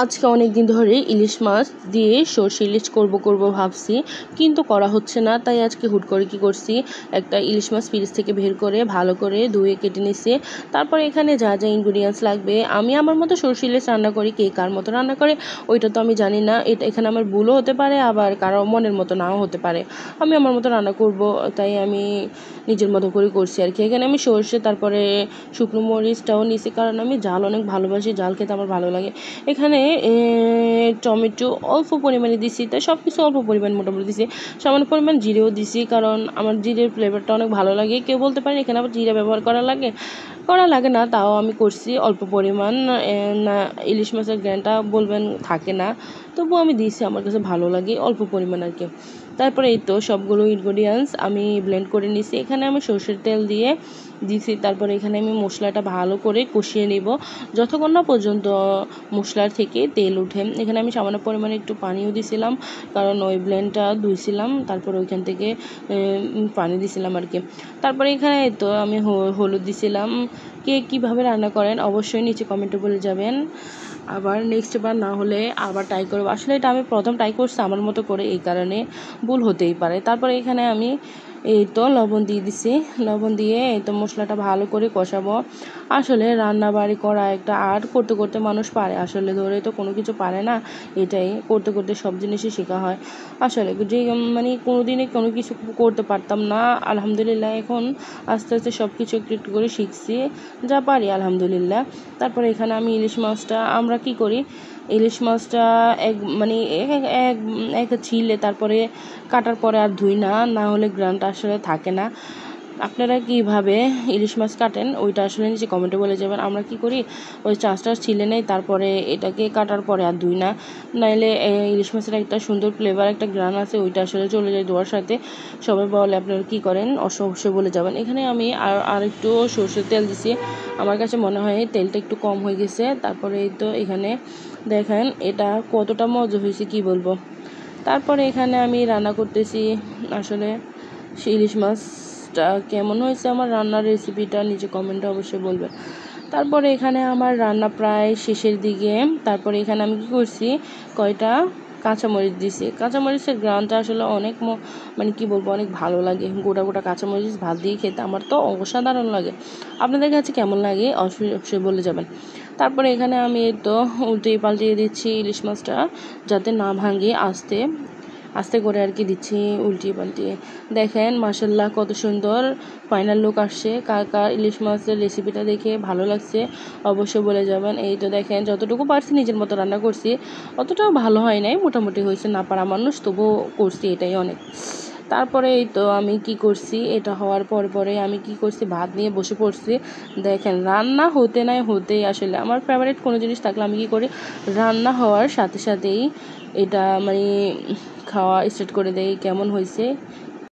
আজকে অনেক দিন ধরে ইলিশ মাছ দিয়ে সর্ষে ইলিশ করব ভাবছি, কিন্তু করা হচ্ছে না। তাই আজকে হুট করে কি করছি, একটা ইলিশ মাছ ফ্রিজ থেকে বের করে ভালো করে ধুয়ে কেটে নিছি। তারপরে এখানে যা যা ইনগ্রিডিয়েন্টস লাগবে, আমি আমার মতো সর্ষে ইলিশ রান্না করি, কে কার মতো রান্না করে ওইটা তো আমি জানি না। এখানে আমার ভুলও হতে পারে, আবার কারো মনের মতো নাও হতে পারে। আমি আমার মতো রান্না করব, তাই আমি নিজের মতো করে করছি আর কি। এখানে আমি সর্ষে তারপরে শুকনো মরিচটাও নিছি, কারণ আমি ঝাল অনেক ভালোবাসি, ঝাল খেতে আমার ভালো লাগে। এখানে টমেটো অল্প পরিমাণে দিছি, তাই সব কিছু অল্প পরিমাণ মোটামুটি দিছি। সামান্য পরিমাণ জিরেও দিছি, কারণ আমার জিরের ফ্লেভারটা অনেক ভালো লাগে। কেউ বলতে পারেন এখানে আবার জিরা ব্যবহার করা লাগে না, তাও আমি করছি অল্প পরিমাণ। না, ইলিশ মাছের গ্রানটা বলবেন থাকে না, তবুও আমি দিয়েছি, আমার কাছে ভালো লাগে অল্প পরিমাণ আর কি। তারপরে এই তো সবগুলো ইনগ্রিডিয়েন্টস আমি ব্লেন্ড করে নিছি। এখানে আমি সরষের তেল দিয়ে দিছি, তারপরে এখানে আমি মশলাটা ভালো করে কষিয়ে নিব যতক্ষণ না পর্যন্ত মশলার থেকে তেল উঠে। এখানে আমি সামান্য পরিমাণে একটু পানিও দিছিলাম, কারণ ওই ব্লেন্ডটা ধুইছিলাম, তারপরে ওইখান থেকে পানি দিছিলাম আর কি। তারপরে এখানে তো আমি হলুদ দিছিলাম। কে কীভাবে রান্না করেন অবশ্যই নিচে কমেন্টে বলে যাবেন, আবার নেক্সট বার না হলে আবার ট্রাই করবো। আসলে এটা আমি প্রথম ট্রাই করছি আমার মতো করে, এই কারণে ভুল হতেই পারে। তারপরে এখানে আমি এই তো লবণ দিয়ে দিছি, লবণ দিয়ে এই তো মশলাটা ভালো করে কষাবো। আসলে রান্না বাড়ি করা একটা আর্ট, করতে করতে মানুষ পারে, আসলে ধরে তো কোনো কিছু পারে না, এটাই করতে করতে সব জিনিসই শেখা হয়। আসলে যে কোনোদিনে কোনো কিছু করতে পারতাম না, আলহামদুলিল্লাহ এখন আস্তে আস্তে সব কিছু একটু একটু করে শিখছি, যা পারি আলহামদুলিল্লাহ। তারপরে এখানে আমি ইলিশ মাছটা, আমরা কি করি, ইলিশ মাছটা এক ছিলে তারপরে কাটার পরে আর ধুই না হলে গ্রানটা আসলে থাকে না। আপনারা কীভাবে ইলিশ মাছ কাটেন ওইটা আসলে নিচে কমেন্টে বলে যাবেন। আমরা কি করি, ওই চাষটা ছিলে নেই, তারপরে এটাকে কাটার পরে আর ধুই না, নাইলে ইলিশ মাছের একটা সুন্দর ফ্লেভার, একটা গ্রান আছে, ওইটা আসলে চলে যায় ধোয়ার সাথে। সবাই বলে আপনারা কী করেন অবশ্যই বলে যাবেন। এখানে আমি আর একটু সরষের তেল দিছি, আমার কাছে মনে হয় তেলটা একটু কম হয়ে গেছে। তারপরে এই তো এখানে দেখেন এটা কতটা মজা হয়েছে কি বলবো। তারপরে এখানে আমি রান্না করতেছি, আসলে ইলিশ মাছটা কেমন হয়েছে আমার রান্নার রেসিপিটা নিচে কমেন্টে অবশ্যই বলবেন। তারপরে এখানে আমার রান্না প্রায় শেষের দিকে। তারপরে এখানে আমি কী করছি, কয়টা কাঁচামরিচ দিছি। কাঁচামরিচের গ্রানটা আসলে অনেক কি বলবো, অনেক ভালো লাগে। গোটা গোটা কাঁচামরিচ ভাত দিয়ে খেতে আমার তো অসাধারণ লাগে। আপনাদের কাছে কেমন লাগে অবশ্যই বলে যাবেন। তারপরে এখানে আমি তো উল্টিয়ে পাল্টিয়ে দিচ্ছি ইলিশ মাছটা, যাতে না ভাঙে, আস্তে আস্তে করে আর কি দিচ্ছি উল্টিয়ে পাল্টিয়ে। দেখেন মাশাল্লাহ কত সুন্দর ফাইনাল লুক আসছে। কার কার ইলিশ মাছের রেসিপিটা দেখে ভালো লাগছে অবশ্যই বলে যাবেন। এই তো দেখেন যতটুকু পারছি নিজের মতো রান্না করছি, অতটাও ভালো হয় নাই, মোটামুটি হয়েছে, না পারা মানুষ, তবুও করছি, এটাই অনেক। তারপরে এই তো আমি কি করছি, এটা হওয়ার পরে আমি কি করছি, ভাত নিয়ে বসে পড়ছি। দেখেন রান্না হতেই আসলে আমার ফেভারিট কোনো জিনিস থাকলে আমি কি করি, রান্না হওয়ার সাথে সাথেই এটা খাওয়া স্টার্ট করে দেই। কেমন হয়েছে